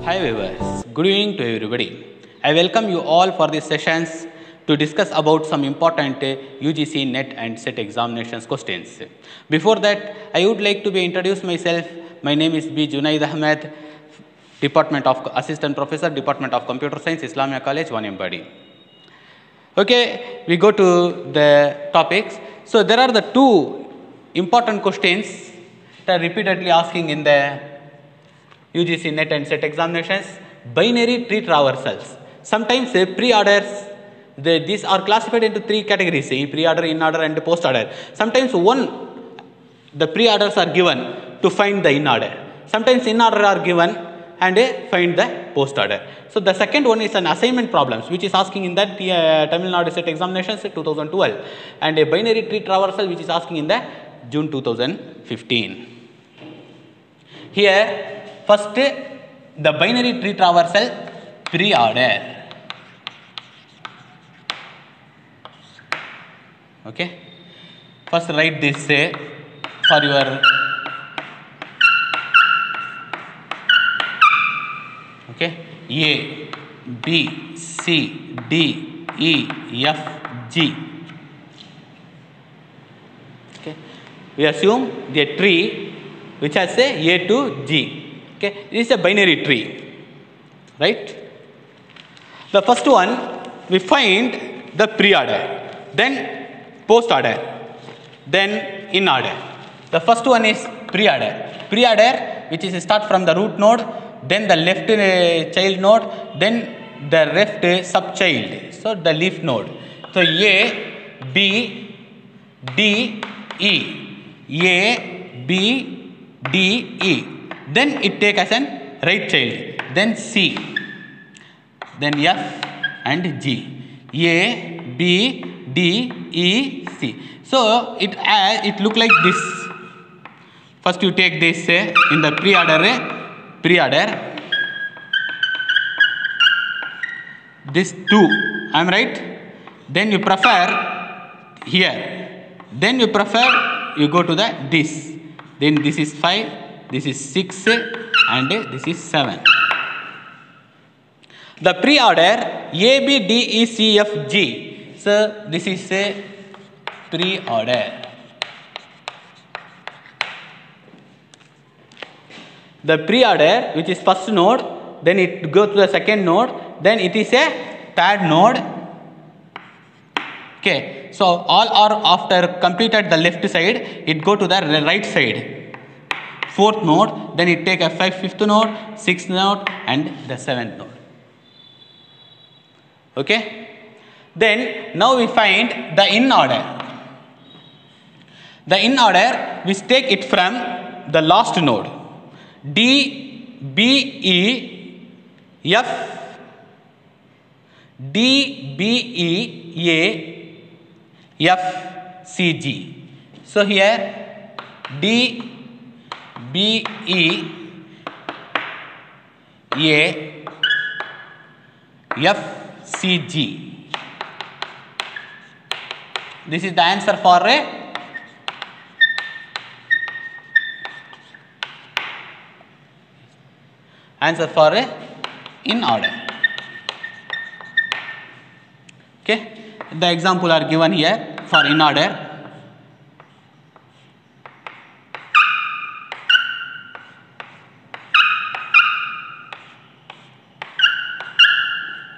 Hi viewers, good evening to everybody. I welcome you all for these sessions to discuss about some important UGC NET and SET examinations questions. Before that, I would like to introduce myself. My name is B. Junaid Ahmed, Department of Assistant Professor, Department of Computer Science, Islamia College, 1MBD. Okay, we go to the topics. So there are the two important questions that are repeatedly asking in the UGC NET and SET examinations. Binary tree traversals. Sometimes pre-orders, these are classified into three categories: pre-order, in-order and post-order. Sometimes the pre-orders are given to find the in-order. Sometimes in-order are given and find the post-order. So the second one is an assignment problems, which is asking in that Tamil Nadu SET examinations 2012, and a binary tree traversal, which is asking in the June 2015. Here, first, the binary tree traversal pre-order. Okay. First, write this for your A, B, C, D, E, F, G. Okay. We assume the tree which has A to G. Okay, this is a binary tree, right? The first one, we find the pre-order, then post-order, then in-order. The first one is pre-order. Pre-order, which is start from the root node, then the left child node, then the left sub-child, so the leaf node. So A, B, D, E. A, B, D, E. Then it take as an right child, then C, then F and G. A, B, D, E, C. So it look like this. First you take this in the pre-order. This 2, I am right? Then you prefer here. Then you prefer, you go to the this. Then this is 5. This is 6 and this is 7. The pre-order A, B, D, E, C, F, G. So this is a pre-order. The pre-order, which is first node, then it goes to the second node, then it is a third node. Okay, so all are after completed the left side, it go to the right side. Fourth node, then it take a fifth node, sixth node and the seventh node. Okay. Then now we find the in-order. The in-order, we take it from the last node. D, B, E, F, D, B, E, A, F, C, G. So here D, B, E, A, F, C, G. This is the answer for a in order. Okay, the example are given here for in order.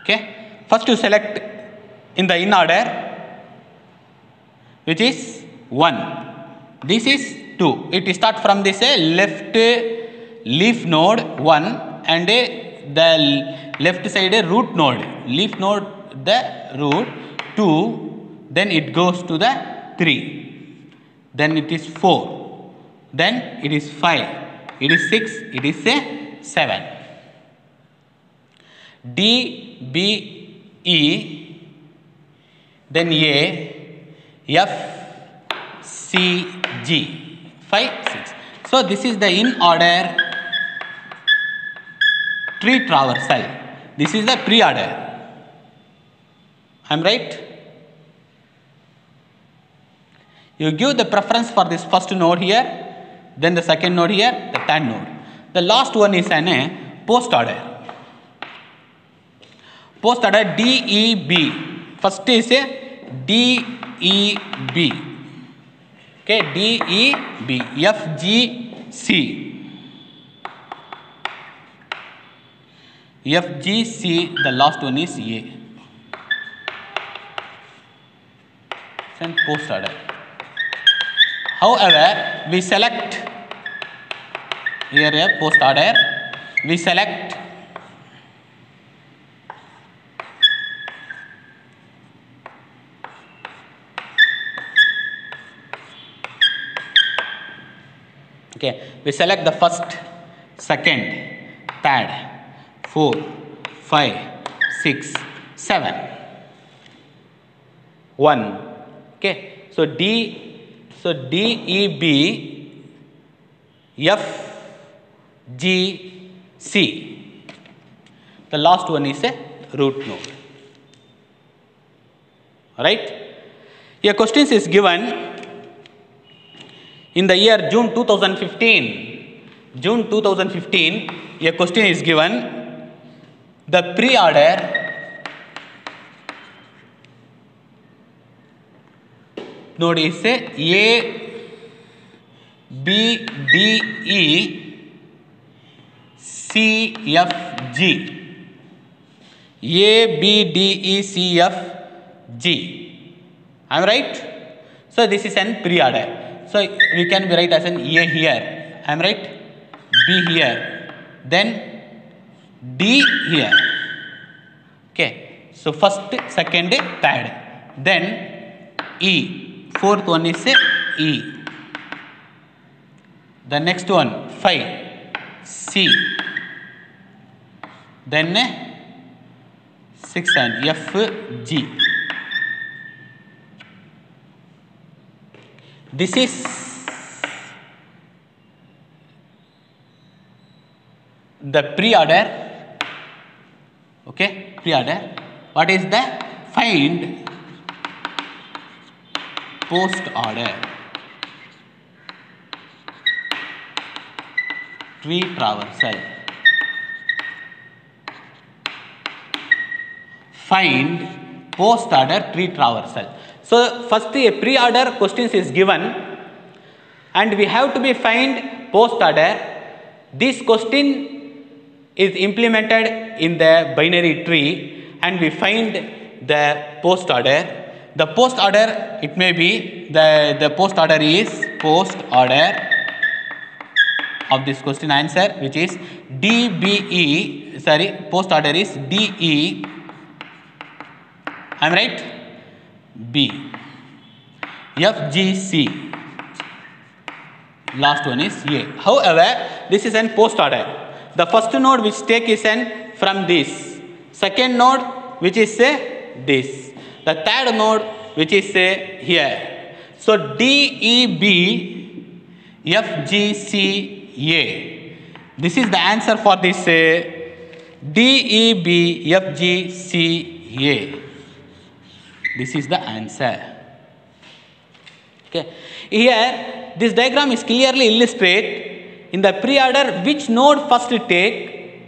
Okay, first you select in the in order, which is 1. This is 2. It starts from this left leaf node 1 and the left side root node. Leaf node the root 2. Then it goes to the 3. Then it is 4. Then it is 5. It is 6. It is 7. D, B, E, then A, F, C, G, 5, 6. So this is the in order tree traversal. This is the pre-order. I am right? You give the preference for this first node here, then the second node here, the third node. The last one is an post order. post order DEB. First is a DEB. Okay, DEB. FGC. FGC, the last one is A. Send post order. However, we select here a post order. We select we select the first, second, third, 4, 5, 6, 7, 1. Okay, so DEB, FGC. The last one is a root node. Alright. Here questions is given in the year June 2015. June 2015, a question is given. The pre-order node is A, B, D, E, C, F, G. A, B, D, E, C, F, G. I am right? So this is an pre-order. So we can be write as an A here. I am right? B here. Then D here. Okay. So first, second, third. Then E. Fourth one is E. The next one 5. C. Then 6 and F, G. This is the pre-order. Okay, pre-order. What is the find post order? Tree traversal. Find post order tree traversal. So first a pre-order questions is given and we have to be find post order. This question is implemented in the binary tree and we find the post order. The post order, it may be the post order is post order of this question answer, which is DBE, sorry, post order is DE. I am right? B. FGC. Last one is A. However, this is an post order. The first node which take is an from this. Second node which is this. The third node which is here. So DEB FGCA. This is the answer for this DEB FGCA. This is the answer. Okay. Here this diagram is clearly illustrate in the pre-order which node first take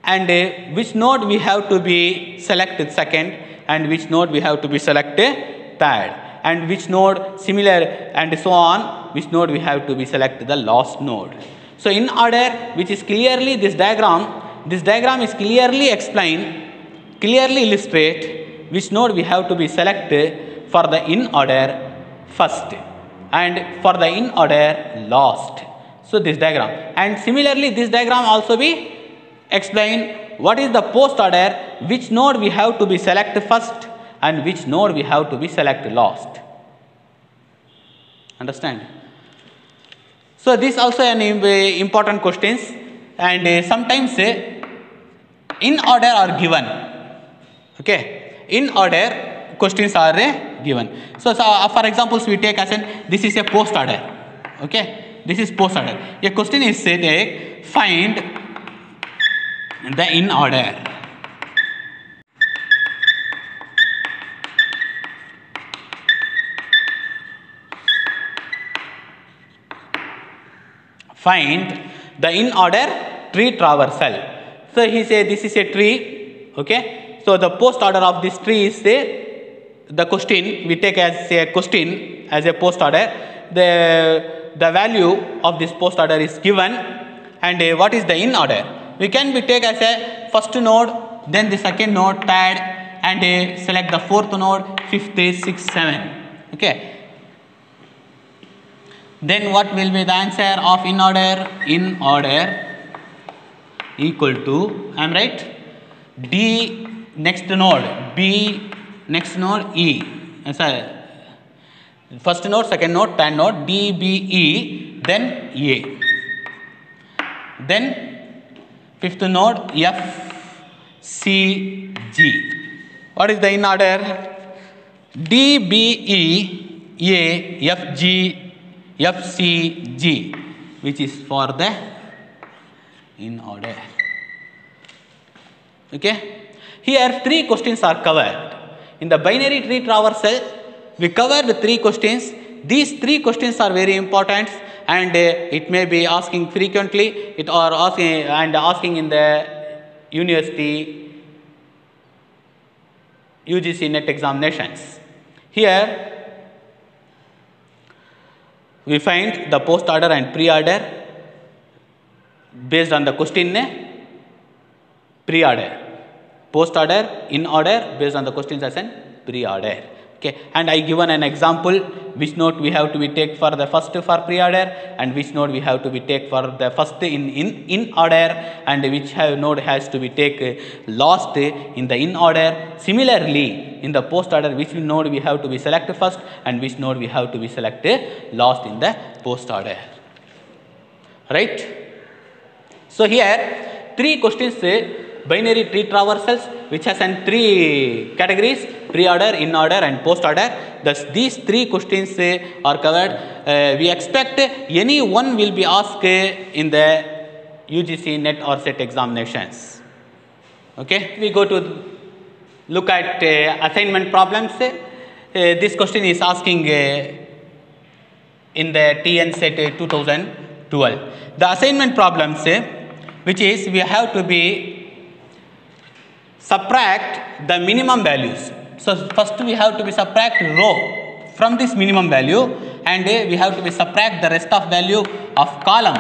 and which node we have to be selected second and which node we have to be selected third and which node similar and so on, which node we have to be selected the last node. So in order which is clearly this diagram is clearly explain, clearly illustrate which node we have to be selected for the in order first and for the in order last. So this diagram, and similarly this diagram also be explain what is the post order, which node we have to be select first and which node we have to be select last. Understand? So this also an important questions, and sometimes in order are given. Okay, in order questions are given. So for examples we take as an this is a post order. Okay, this is post order. A question is say find the in order. Find the in order tree traversal. So he say this is a tree. Okay, So the post order of this tree is the question. We take as a question as a post order. The value of this post order is given, and what is the in order? We can be take as a first node, then the second node, third, and select the fourth node, fifth, sixth, seventh. Okay. Then what will be the answer of in order? In order equal to, I am right, D next node, B next node, E. Sorry. First node, second node, third node, D, B, E, then A. Then fifth node, F, C, G. What is the in order? D, B, E, A, F, G, F, C, G, which is for the in order. Okay. Here three questions are covered. In the binary tree traversal, we covered three questions. These three questions are very important, and it may be asking frequently. It or asking in the university UGC NET examinations. Here we find the post order and pre-order based on the question pre-order. Post order, in order based on the questions as an pre-order. Okay, and I given an example which node we have to be take for the first for pre-order, and which node we have to be take for the first in order, and which node has to be take last in the in order. Similarly, in the post order, which node we have to be select first, and which node we have to be select last in the post order. Right? So here three questions binary tree traversals which has an three categories: pre-order, in order, and post order. Thus these three questions are covered. We expect any one will be asked in the UGC NET or SET examinations. Okay, we go to look at assignment problems. This question is asking in the TN SET 2012. The assignment problems which is we have to be subtract the minimum values. So first we have to be subtract row from this minimum value, and we have to be subtract the rest of value of column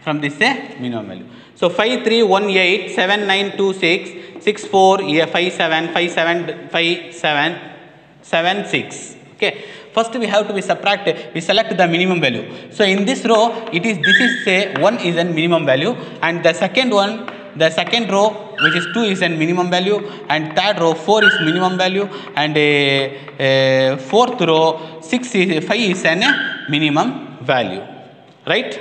from this minimum value. So 5, 3, 1, 8, 7, 9, 2, 6, 6, 4, 5, 7, 5, 7, 5, 7, 7, 6. Okay. First we have to be subtract, we select the minimum value. So in this row, this is say 1 is a minimum value, and the second one, the second row which is 2 is a minimum value, and third row 4 is minimum value, and fourth row 5 is a minimum value. Right?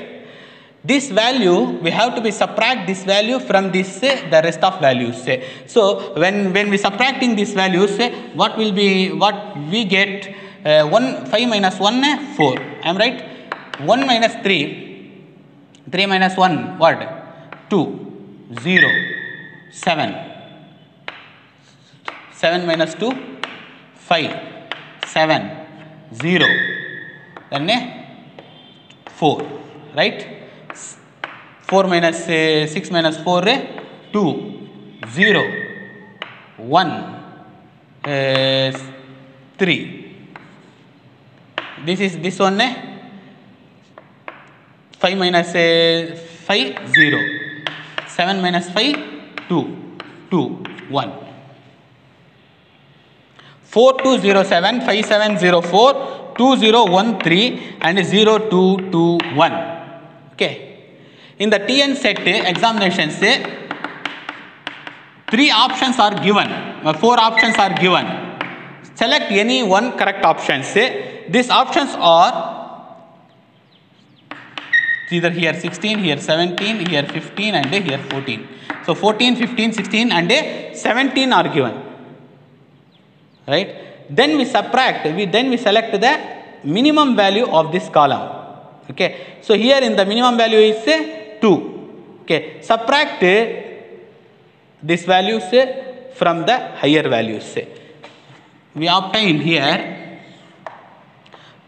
This value we have to be subtract this value from this the rest of values. So when we subtracting these values, what will be, what we get? 5 minus 1 4. I am right? 1 minus 3, 3 minus 1 what? 2, 0, 7. 7 minus 2 5, 7, 0, then 4. Right? 4 minus 6 minus 4 2, 0, 1, 3. This is this one 5 minus 5 0, 7 minus 5 2, 2, 1. 4 2 0 7, 5 7 0 4, 2 0 1 3, and 0 2 2 1. Okay. In the TN SET examinations, 3 options are given, 4 options are given. Select any one correct options. These options are either here 16, here 17, here 15, and here 14. So 14, 15, 16, and 17 are given. Right? Then we subtract, then we select the minimum value of this column. Okay. So here in the minimum value is 2. Okay. Subtract these values from the higher values. We obtain here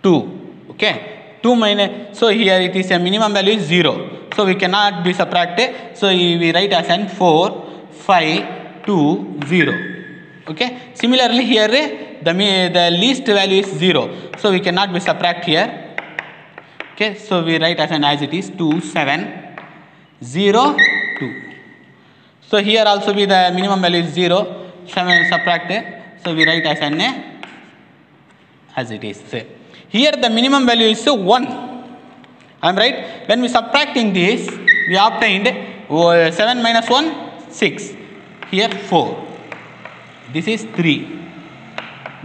2. Okay. 2 minus, so here it is a minimum value is 0. So we cannot be subtracted. So we write as an 4, 5 2 0. Okay. Similarly here the least value is 0, so we cannot be subtract here. Okay, so we write as it is 2 7 0 2. So here also be the minimum value is 0, 7 subtract, so we write as it is. Here the minimum value is 1. I am right. When we subtracting this, we obtained 7 minus 1 6. Here 4. This is 3.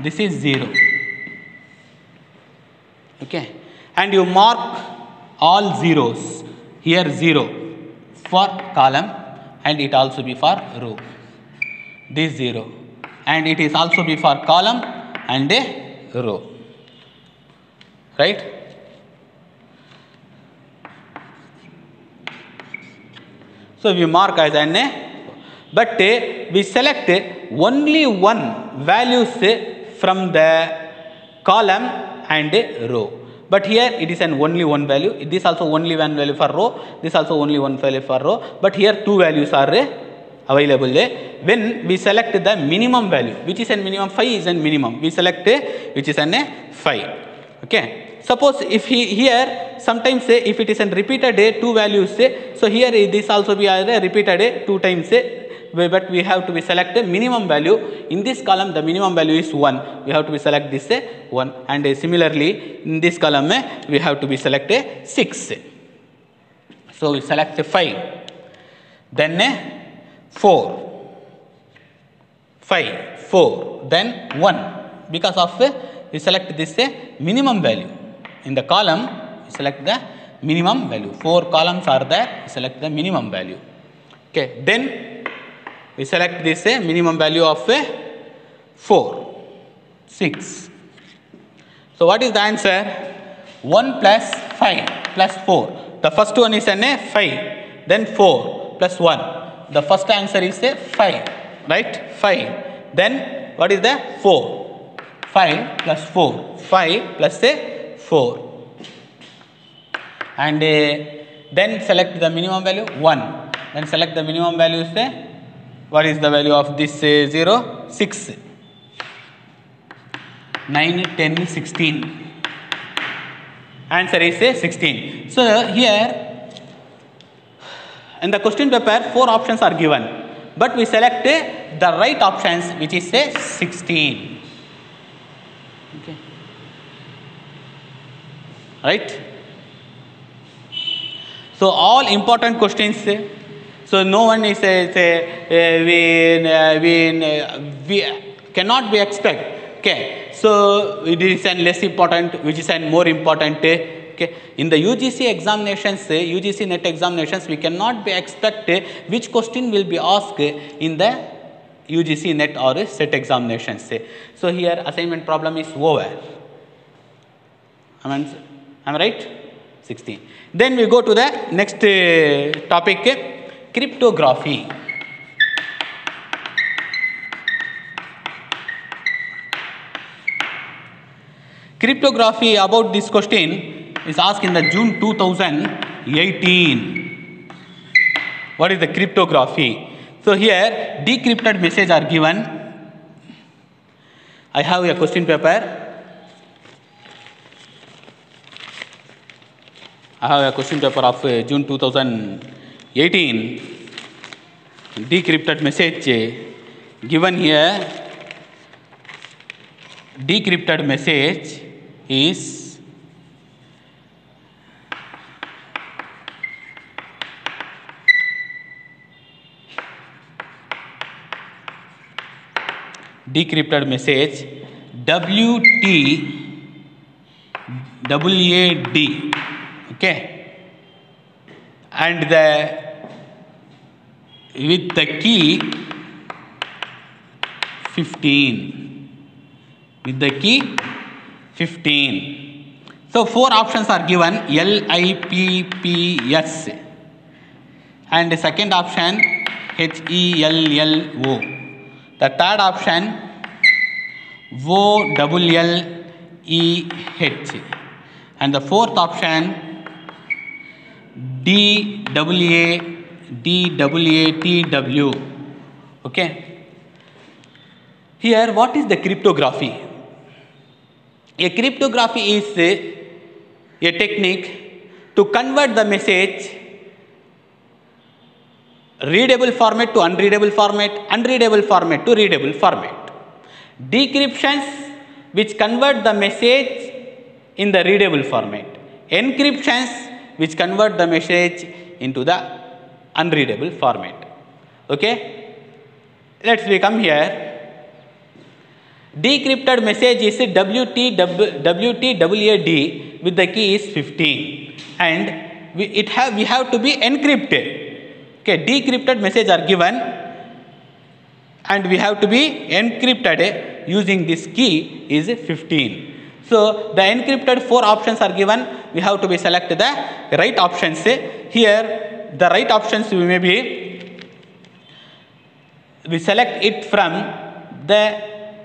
This is 0. Okay. And you mark all zeros. Here 0 for column, and it also be for row. This 0. And it is also be for column and a row. Right? So we mark as but we select only one values from the column and row. But here it is only one value. This also only one value for row. This also only one value for row. But here two values are available. When we select the minimum value, which is a minimum, 5 is a minimum. We select which is a 5. Okay. Suppose if here sometimes if it is a repeated two values, so here this also be repeated 2 times. But we have to be select the minimum value. In this column the minimum value is 1. We have to be select this 1, and similarly in this column we have to be select 6. So we select 5, then 4, 5, 4, then 1, because of we select this minimum value. In the column we select the minimum value. 4 columns are there, we select the minimum value. Okay, then we select this minimum value of 4, 6. So what is the answer? 1 plus 5 plus 4. The first one is 5, then 4 plus 1. The first answer is 5, right? 5. Then what is the 4? 5 plus 4. 5 plus 4. And then select the minimum value 1. Then select the minimum value is what is the value of this 0? 6. 9, 10, 16. Answer is 16. So here in the question paper 4 options are given, but we select the right options, which is 16. Okay. Right? So all important questions. So no one is we cannot be expect. Okay. So it is less important, which is more important. Okay. In the UGC examinations, UGC NET examinations, we cannot be expect which question will be asked in the UGC NET or SET examinations. So here assignment problem is over. Am I right? 16. Then we go to the next topic. Cryptography. Cryptography, about this question is asked in the June 2018. What is the cryptography? So here decrypted message are given. I have a question paper. I have a question paper of June 2018. Decrypted message given here. Decrypted message is decrypted message WTWAD. Okay, and with the key 15, with the key 15. So 4 options are given: LIPPS, and the second option HELLO. The third option OLLEH, and the fourth option DWATW. Okay. Here, what is the cryptography? A cryptography is a technique to convert the message readable format to unreadable format, unreadable format to readable format. Decryptions which convert the message in the readable format. Encryptions which convert the message into the unreadable format. Okay. Let's come here. Decrypted message is WTWAD with the key is 15 and we have to be encrypted. Okay, decrypted message are given and we have to be encrypted using this key is 15. So the encrypted 4 options are given, we have to be select the right options. Here the right options we select it from the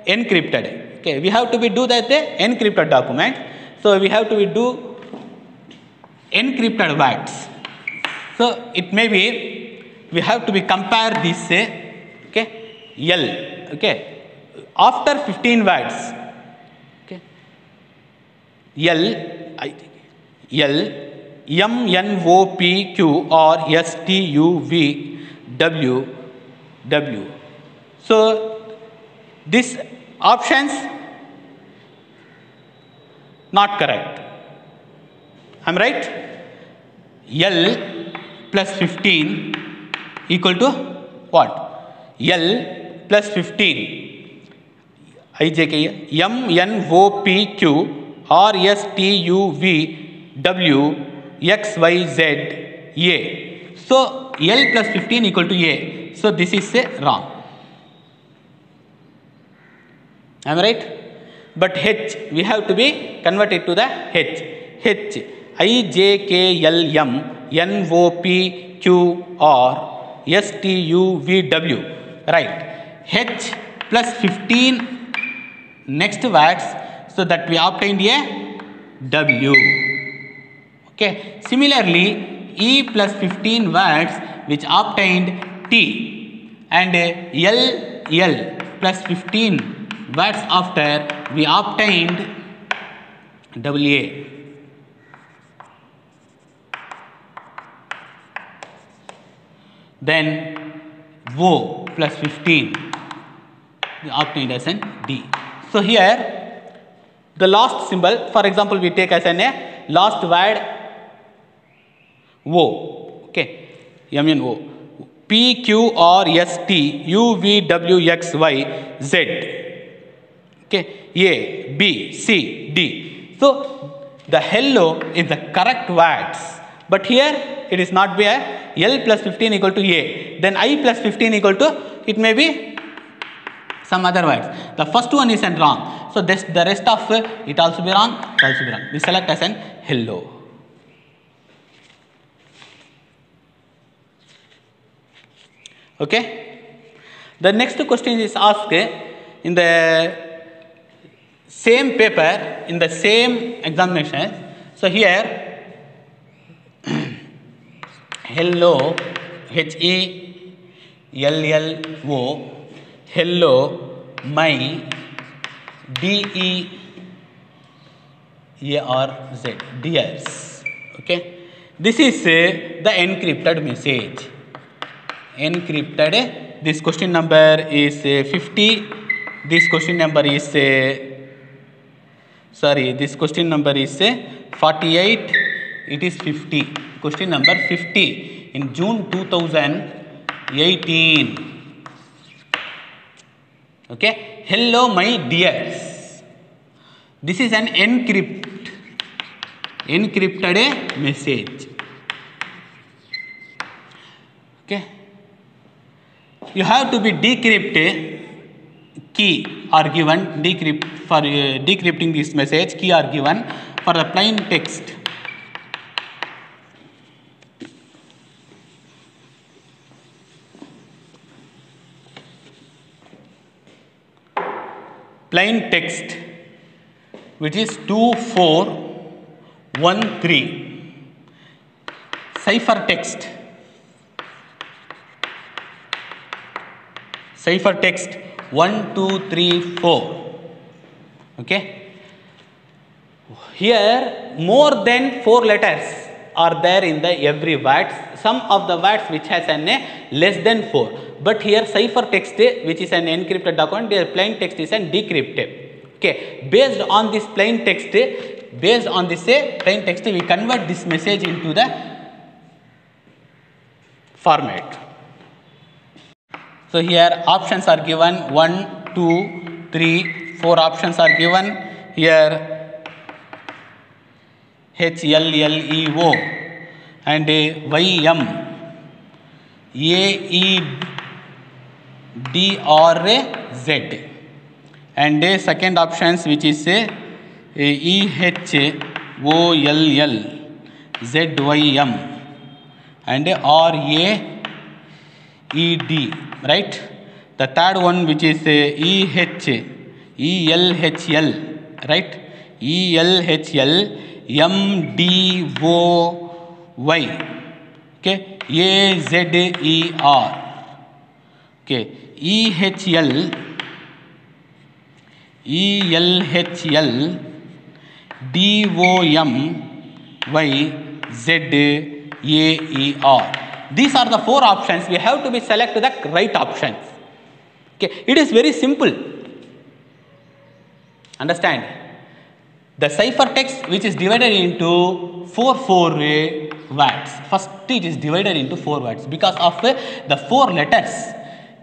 encrypted. Okay, we have to be do that the encrypted document. So we have to be do encrypted words. So it may be we have to be compare this okay L okay after 15 words okay M N O P Q R S T U V W W. So these options not correct. Am I right? L plus 15 equal to what? L plus 15 IJK M N O P Q R S T U V W X Y Z A. So L plus 15 equal to A. So this is wrong. Am I right? But H we have to be converted to the H I J K L M N O P Q R S T U V W. Right. H plus 15 next words, so that we obtained a W. Okay. Similarly, E plus 15 words which obtained T and L plus 15 words after we obtained WA. Then O plus 15 we obtained as an D. So here the last symbol, for example, we take as an a last word O. Okay, MNO P Q R S T U V W X Y Z. Okay, A, B, C, D. So the hello is the correct words, but here it is not be a L plus 15 equal to A. Then I plus 15 equal to, it may be some other words. The first one is wrong. So this the rest of it also be wrong, it also be wrong. We select as an hello. Okay. The next question is asked in the same paper, in the same examination. So here hello, HELLO, hello, my, DEARZ, dears. Okay, this is the encrypted message. Encrypted. This question number is 50. This question number is this question number is 48. It is 50. Question number 50 in June 2018. Okay. Hello, my dears. This is an encrypted message. Okay. You have to be decrypt. Key are given, decrypt for decrypting this message. Key are given for the plain text. Plain text, which is 2413. Cipher text. ciphertext 1, 2, 3, 4. Okay. Here more than 4 letters are there in the every words. Some of the words which has an less than 4. But here ciphertext, which is an encrypted document, their plain text is an decrypted. Okay. Based on this plain text, we convert this message into the format. So here options are given 1, 2, 3, 4 options are given. Here HLLEO and YM AEDRZ, and second options which is EHOLLZYM and RAED, right? The third one which is ELHL, right? ELHL MDOY, okay, AZER, okay, EHL, ELHL, DOMYZAER. These are the 4 options. We have to be select the right options. Okay, it is very simple. Understand? The ciphertext which is divided into 4 words. First it is divided into 4 words because of the 4 letters.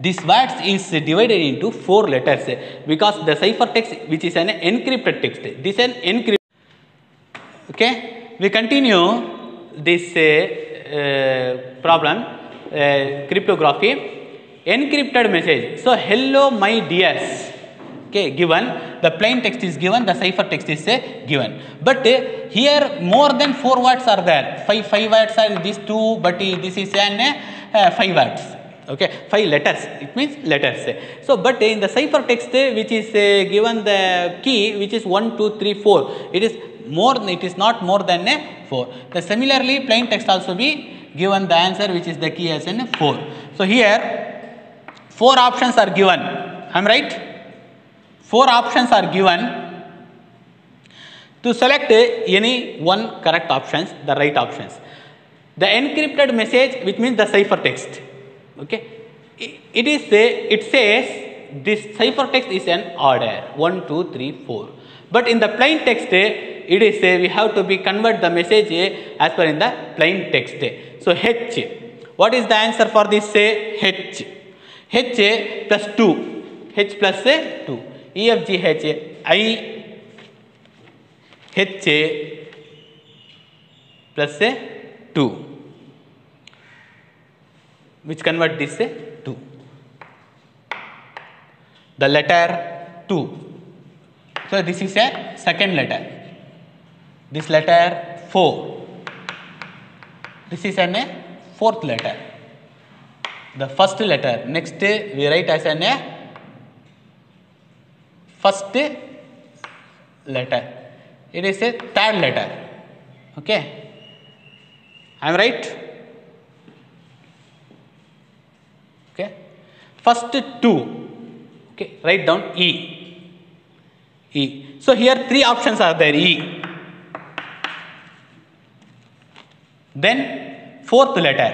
This words is divided into 4 letters because the ciphertext which is an encrypted text. This is an encrypted. Okay, we continue this problem, cryptography, encrypted message. So hello my dears. Okay, given the plain text is given, the ciphertext is given. But here more than 4 words are there. 5 words are these 2, but this is an 5 words. Okay, 5 letters. It means letters. So, but in the ciphertext which is given the key which is 1, 2, 3, 4. It is more. It is not more than 4. The similarly plain text also be given the answer which is the key as in 4. So here 4 options are given. I am right? 4 options are given. To select any one correct options, the right options. The encrypted message, which means the ciphertext. Okay, it says this ciphertext is an order 1, 2, 3, 4. But in the plain text, it is we have to be convert the message as per in the plain text. So H. What is the answer for this? H. H plus 2. H plus 2. E F G H I H plus 2, which convert this 2. The letter 2. So this is a second letter. This letter 4. This is an 4th letter. The first letter. Next we write as an first letter. It is a 3rd letter. Okay. I am right? Okay. First 2. Okay. Write down E. E. So here 3 options are there. E. Then 4th letter.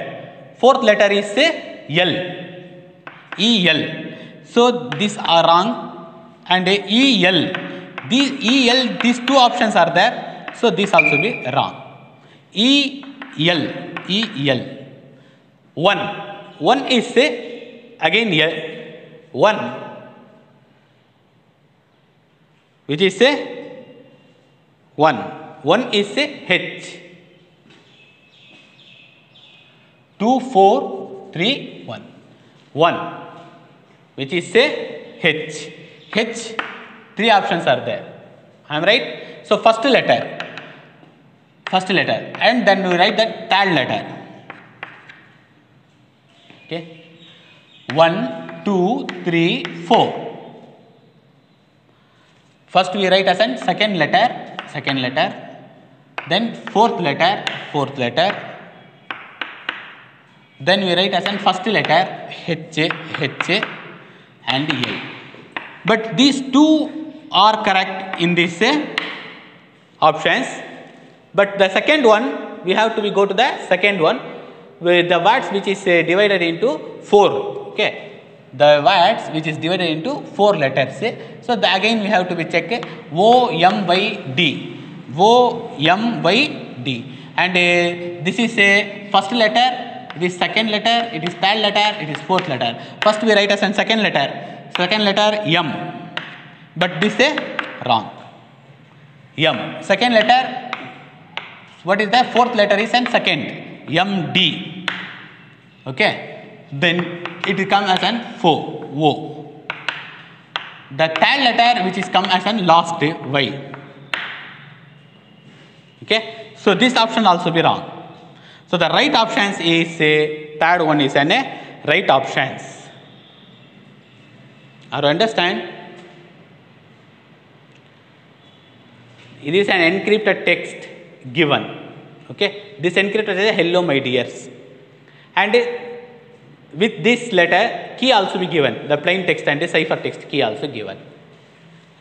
4th letter is L. E-L. So these are wrong. And E-L. These E-L, these 2 options are there. So this also be wrong. E-L. E-L. 1. 1 is again L. 1. Which is 1. 1 is H. 2, 4, 3, 1. 1. Which is H. H. 3 options are there. I am right? So first letter. First letter. And then we write the 3rd letter. Okay. 1, 2, 3, 4. First we write as an second letter. Then 4th letter. Then we write as an first letter H. and L. But these two are correct in these options. But the second one, we have to go to the second one with the words which is divided into 4. Okay, the words which is divided into 4 letters. So again we have to be check O M Y D, O M Y D, and this is a first letter, it is second letter, it is third letter, it is fourth letter. First we write as a second letter M, but this is wrong. M, second letter. What is the fourth letter is an second, MD. Okay, then it will come as an O. The third letter which is come as an last Y. Okay, so this option also be wrong. So the right options is third one is an right options. Are you understand? It is an encrypted text given. Okay, this encrypted is hello my dears, and with this letter key also be given, the plain text and the cipher text key also given,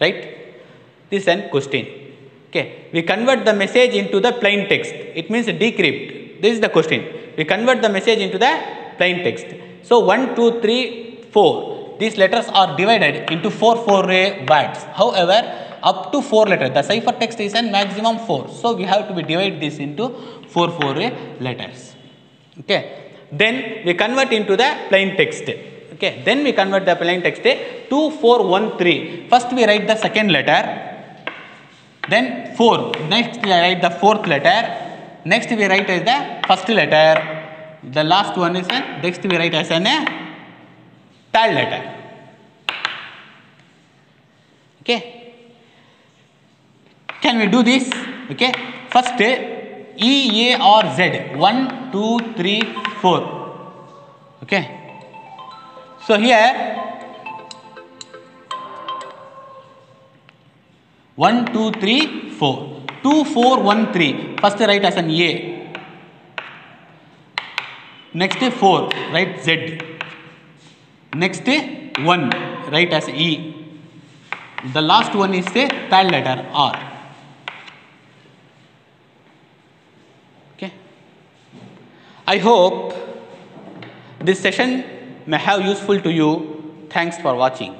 right? This is an question. Okay, we convert the message into the plain text, it means decrypt. This is the question. We convert the message into the plain text. So 1 2 3 4, these letters are divided into 4 words. However, up to 4 letters, the cipher text is a maximum 4, so we have to be divide this into 4 letters. Okay, then we convert into the plain text. Okay, then we convert the plain text 2413. First we write the second letter, then 4, next we write the fourth letter, next we write as the first letter, the last one is next we write as a third letter. Okay, can we do this? Okay, first E, A or Z, 1 2 3 4. Okay, so here 1 2 3 4, 2 4 1 3, first write as an A, next 4 write Z, next 1 write as E, the last one is the third letter R. Okay, I hope this session may have useful to you. Thanks for watching.